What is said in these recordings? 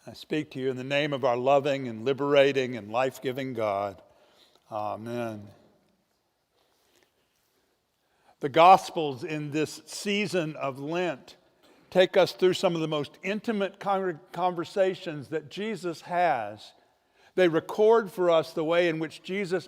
I speak to you in the name of our loving and liberating and life-giving God. Amen. The Gospels in this season of Lent take us through some of the most intimate conversations that Jesus has. They record for us the way in which Jesus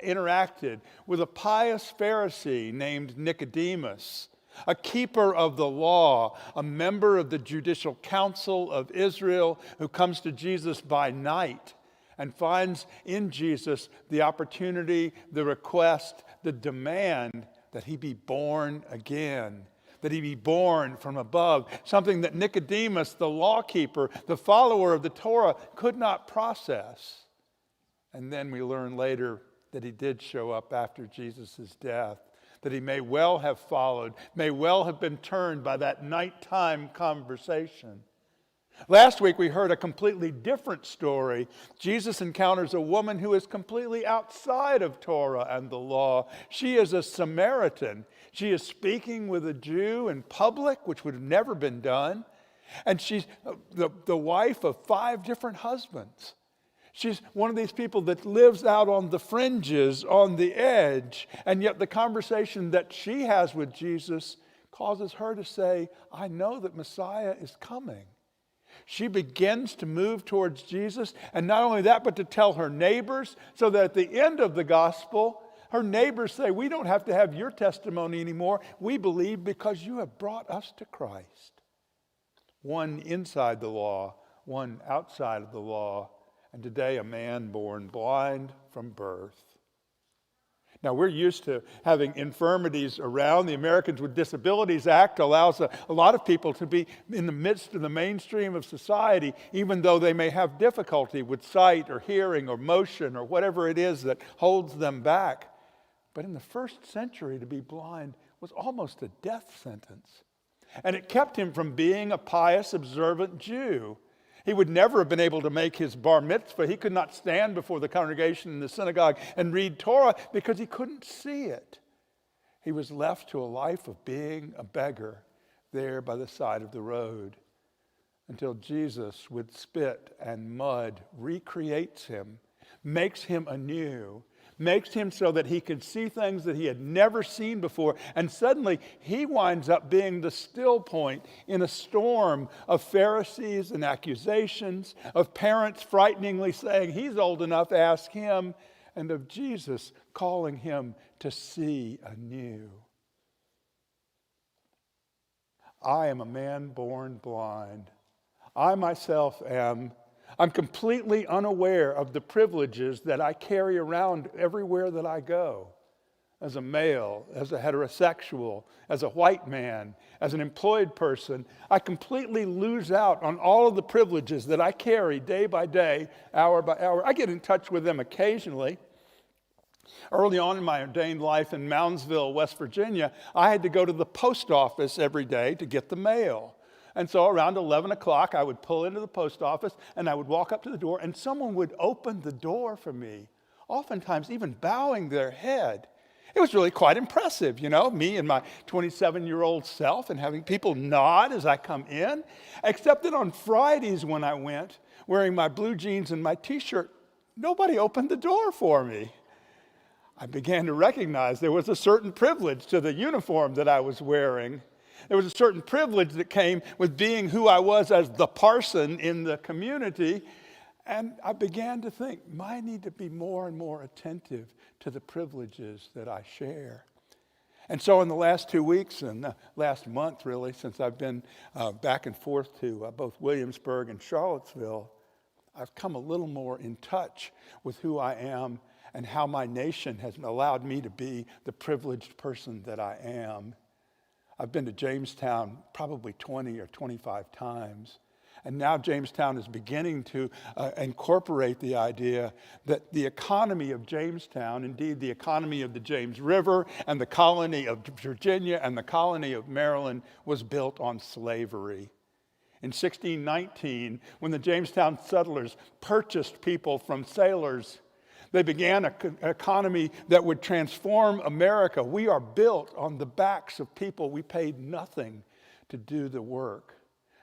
interacted with a pious Pharisee named Nicodemus, a keeper of the law, a member of the judicial council of Israel who comes to Jesus by night and finds in Jesus the opportunity, the request, the demand that he be born again, that he be born from above, something that Nicodemus, the lawkeeper, the follower of the Torah, could not process. And then we learn later that he did show up after Jesus' death, that he may well have followed, may well have been turned by that nighttime conversation. Last week we heard a completely different story. Jesus encounters a woman who is completely outside of Torah and the law. She is a Samaritan. She is speaking with a Jew in public, which would have never been done. And she's the wife of 5 different husbands. She's one of these people that lives out on the fringes, on the edge, and yet the conversation that she has with Jesus causes her to say, I know that Messiah is coming. She begins to move towards Jesus, and not only that, but to tell her neighbors, so that at the end of the gospel, her neighbors say, we don't have to have your testimony anymore. We believe because you have brought us to Christ. One inside the law, one outside of the law, and today a man born blind from birth. Now, we're used to having infirmities around. The Americans with Disabilities Act allows a lot of people to be in the midst of the mainstream of society, even though they may have difficulty with sight or hearing or motion or whatever it is that holds them back. But in the first century, to be blind was almost a death sentence. And it kept him from being a pious, observant Jew. He would never have been able to make his bar mitzvah. He could not stand before the congregation in the synagogue and read Torah because he couldn't see it. He was left to a life of being a beggar there by the side of the road until Jesus, with spit and mud, recreates him, makes him anew, makes him so that he could see things that he had never seen before. And suddenly he winds up being the still point in a storm of Pharisees and accusations, of parents frighteningly saying, he's old enough, ask him, and of Jesus calling him to see anew. I am a man born blind. I myself I'm completely unaware of the privileges that I carry around everywhere that I go. As a male, as a heterosexual, as a white man, as an employed person, I completely lose out on all of the privileges that I carry day by day, hour by hour. I get in touch with them occasionally. Early on in my ordained life in Moundsville, West Virginia, I had to go to the post office every day to get the mail. And so around 11 o'clock, I would pull into the post office and I would walk up to the door and someone would open the door for me, oftentimes even bowing their head. It was really quite impressive, me and my 27-year-old self and having people nod as I come in. Except that on Fridays when I went, wearing my blue jeans and my t-shirt, nobody opened the door for me. I began to recognize there was a certain privilege to the uniform that I was wearing. There was a certain privilege that came with being who I was as the parson in the community. And I began to think, I need to be more and more attentive to the privileges that I share. And so in the last 2 weeks and the last month, really, since I've been back and forth to both Williamsburg and Charlottesville, I've come a little more in touch with who I am and how my nation has allowed me to be the privileged person that I am. I've been to Jamestown probably 20 or 25 times. And now Jamestown is beginning to incorporate the idea that the economy of Jamestown, indeed the economy of the James River and the colony of Virginia and the colony of Maryland, was built on slavery. In 1619, when the Jamestown settlers purchased people from sailors, they began an economy that would transform America. We are built on the backs of people we paid nothing to do the work.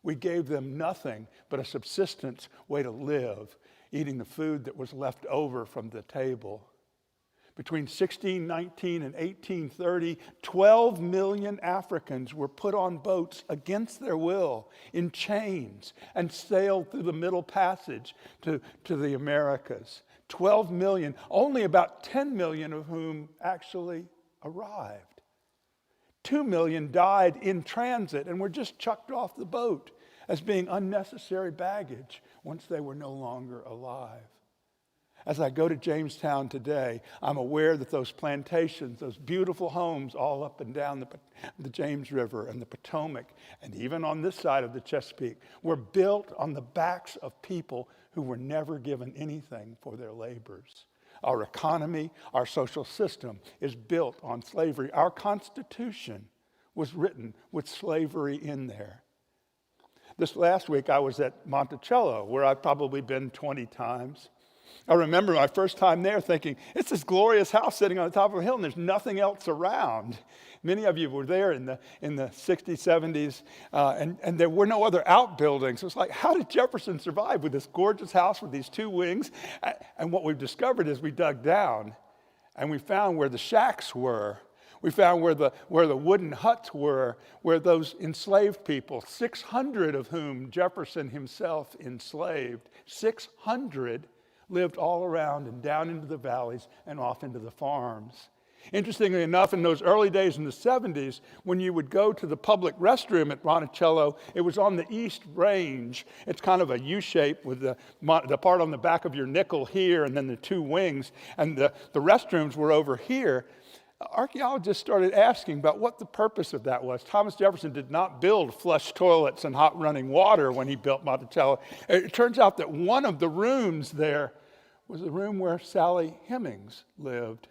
We gave them nothing but a subsistence way to live, eating the food that was left over from the table. Between 1619 and 1830, 12 million Africans were put on boats against their will, in chains, and sailed through the Middle Passage to the Americas. 12 million, only about 10 million of whom actually arrived. 2 million died in transit and were just chucked off the boat as being unnecessary baggage once they were no longer alive. As I go to Jamestown today, I'm aware that those plantations, those beautiful homes all up and down the James River and the Potomac, and even on this side of the Chesapeake, were built on the backs of people who were never given anything for their labors. Our economy, our social system is built on slavery. Our Constitution was written with slavery in there. This last week, I was at Monticello, where I've probably been 20 times. I remember my first time there thinking, it's this glorious house sitting on the top of a hill and there's nothing else around. Many of you were there in the 60s, 70s, and there were no other outbuildings. It was like, how did Jefferson survive with this gorgeous house with these two wings? And what we've discovered is we dug down and we found where the shacks were. We found where the wooden huts were, where those enslaved people, 600 of whom Jefferson himself enslaved, 600 lived all around and down into the valleys and off into the farms. Interestingly enough, in those early days in the 70s, when you would go to the public restroom at Monticello, it was on the East Range. It's kind of a U-shape with the part on the back of your nickel here and then the two wings, and the restrooms were over here. Archaeologists started asking about what the purpose of that was. Thomas Jefferson did not build flush toilets and hot running water when he built Monticello. It turns out that one of the rooms there was the room where Sally Hemings lived.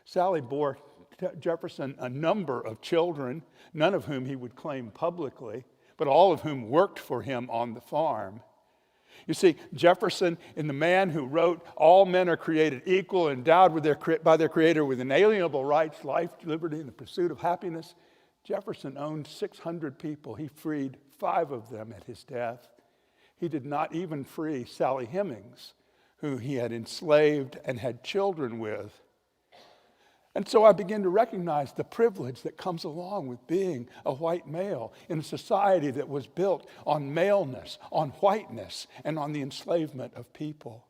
Sally bore Jefferson a number of children, none of whom he would claim publicly, but all of whom worked for him on the farm. You see, Jefferson, in the man who wrote, all men are created equal, endowed by their Creator with inalienable rights, life, liberty, and the pursuit of happiness, Jefferson owned 600 people. He freed 5 of them at his death. He did not even free Sally Hemings, who he had enslaved and had children with. And so I began to recognize the privilege that comes along with being a white male in a society that was built on maleness, on whiteness, and on the enslavement of people.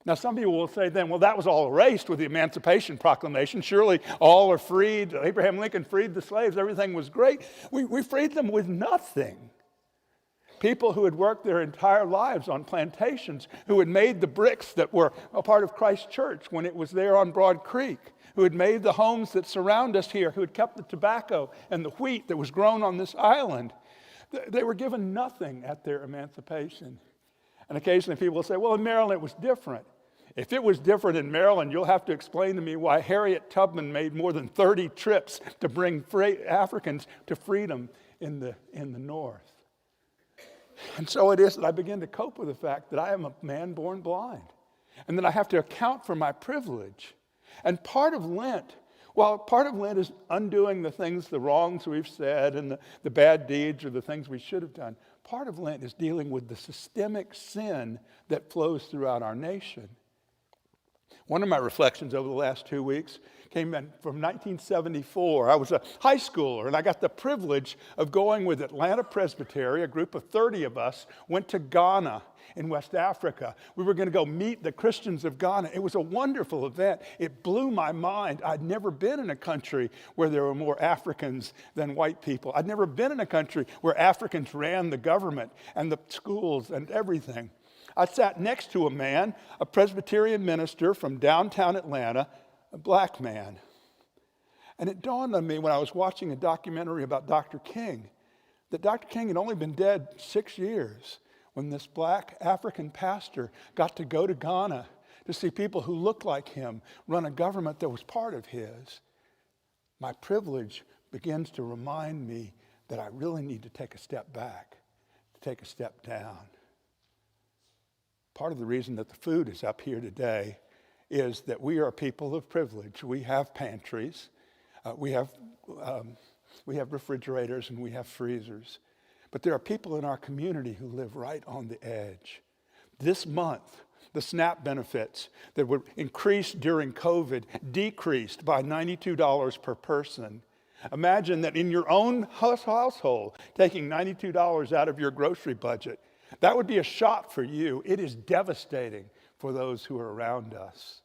Now, some people will say then, well, that was all erased with the Emancipation Proclamation. Surely all are freed. Abraham Lincoln freed the slaves. Everything was great. We freed them with nothing. People who had worked their entire lives on plantations, who had made the bricks that were a part of Christ Church when it was there on Broad Creek, who had made the homes that surround us here, who had kept the tobacco and the wheat that was grown on this island. They were given nothing at their emancipation. And occasionally people will say, well, in Maryland it was different. If it was different in Maryland, you'll have to explain to me why Harriet Tubman made more than 30 trips to bring Africans to freedom in the North. And so it is that I begin to cope with the fact that I am a man born blind and that I have to account for my privilege. And part of Lent, while part of Lent is undoing the things, the wrongs we've said and the bad deeds or the things we should have done, part of Lent is dealing with the systemic sin that flows throughout our nation. One of my reflections over the last 2 weeks came in from 1974. I was a high schooler, and I got the privilege of going with Atlanta Presbytery. A group of 30 of us went to Ghana in West Africa. We were going to go meet the Christians of Ghana. It was a wonderful event. It blew my mind. I'd never been in a country where there were more Africans than white people. I'd never been in a country where Africans ran the government and the schools and everything. I sat next to a man, a Presbyterian minister from downtown Atlanta, a black man. And it dawned on me when I was watching a documentary about Dr. King, that Dr. King had only been dead 6 years when this black African pastor got to go to Ghana to see people who looked like him run a government that was part of his. My privilege begins to remind me that I really need to take a step back, to take a step down. Part of the reason that the food is up here today is that we are a people of privilege. We have pantries, we have refrigerators, and we have freezers. But there are people in our community who live right on the edge. This month, the SNAP benefits that were increased during COVID decreased by $92 per person. Imagine that in your own household, taking $92 out of your grocery budget. That would be a shock for you. It is devastating for those who are around us.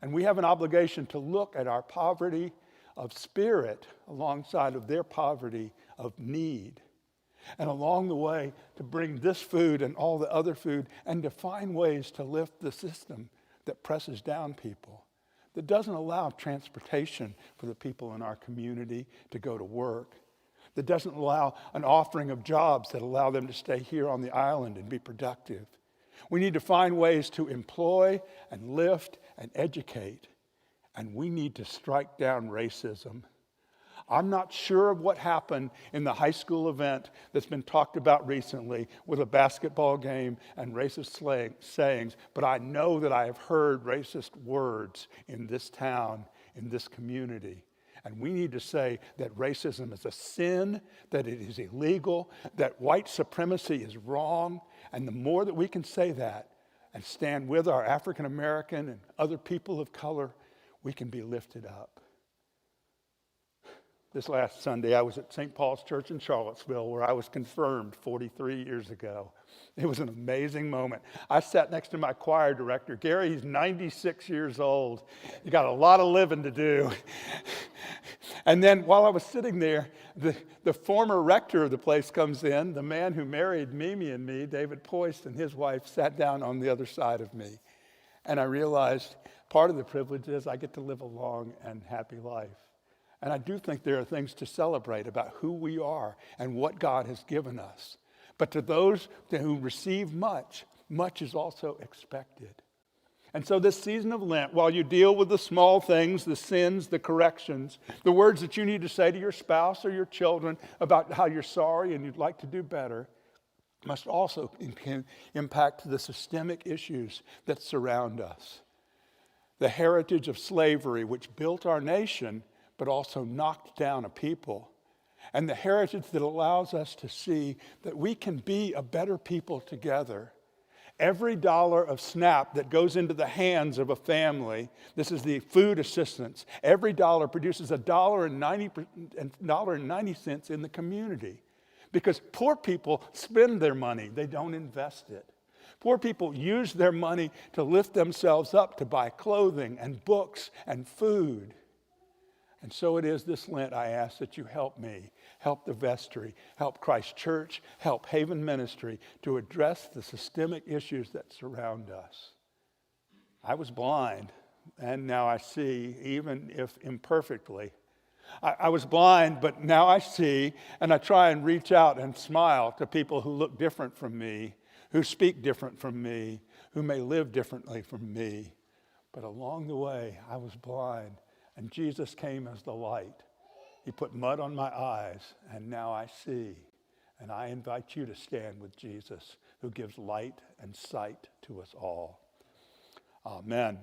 And we have an obligation to look at our poverty of spirit alongside of their poverty of need. And along the way, to bring this food and all the other food and to find ways to lift the system that presses down people, that doesn't allow transportation for the people in our community to go to work, that doesn't allow an offering of jobs that allow them to stay here on the island and be productive. We need to find ways to employ and lift and educate, and we need to strike down racism. I'm not sure of what happened in the high school event that's been talked about recently with a basketball game and racist sayings, but I know that I have heard racist words in this town, in this community. And we need to say that racism is a sin, that it is illegal, that white supremacy is wrong. And the more that we can say that and stand with our African American and other people of color, we can be lifted up. This last Sunday, I was at St. Paul's Church in Charlottesville, where I was confirmed 43 years ago. It was an amazing moment. I sat next to my choir director, Gary. He's 96 years old. He got a lot of living to do. And then while I was sitting there, the former rector of the place comes in, the man who married Mimi and me, David Poist, and his wife sat down on the other side of me. And I realized part of the privilege is I get to live a long and happy life. And I do think there are things to celebrate about who we are and what God has given us. But to those who receive much, much is also expected. And so this season of Lent, while you deal with the small things, the sins, the corrections, the words that you need to say to your spouse or your children about how you're sorry and you'd like to do better, must also impact the systemic issues that surround us. The heritage of slavery, which built our nation, but also knocked down a people. And the heritage that allows us to see that we can be a better people together. Every dollar of SNAP that goes into the hands of a family, this is the food assistance, every dollar produces $1.90 in the community. Because poor people spend their money, they don't invest it. Poor people use their money to lift themselves up, to buy clothing and books and food. And so it is this Lent, I ask that you help me, help the vestry, help Christ Church, help Haven Ministry to address the systemic issues that surround us. I was blind, and now I see, even if imperfectly. I was blind, but now I see, and I try and reach out and smile to people who look different from me, who speak different from me, who may live differently from me. But along the way, I was blind. And Jesus came as the light. He put mud on my eyes, and now I see. And I invite you to stand with Jesus, who gives light and sight to us all. Amen.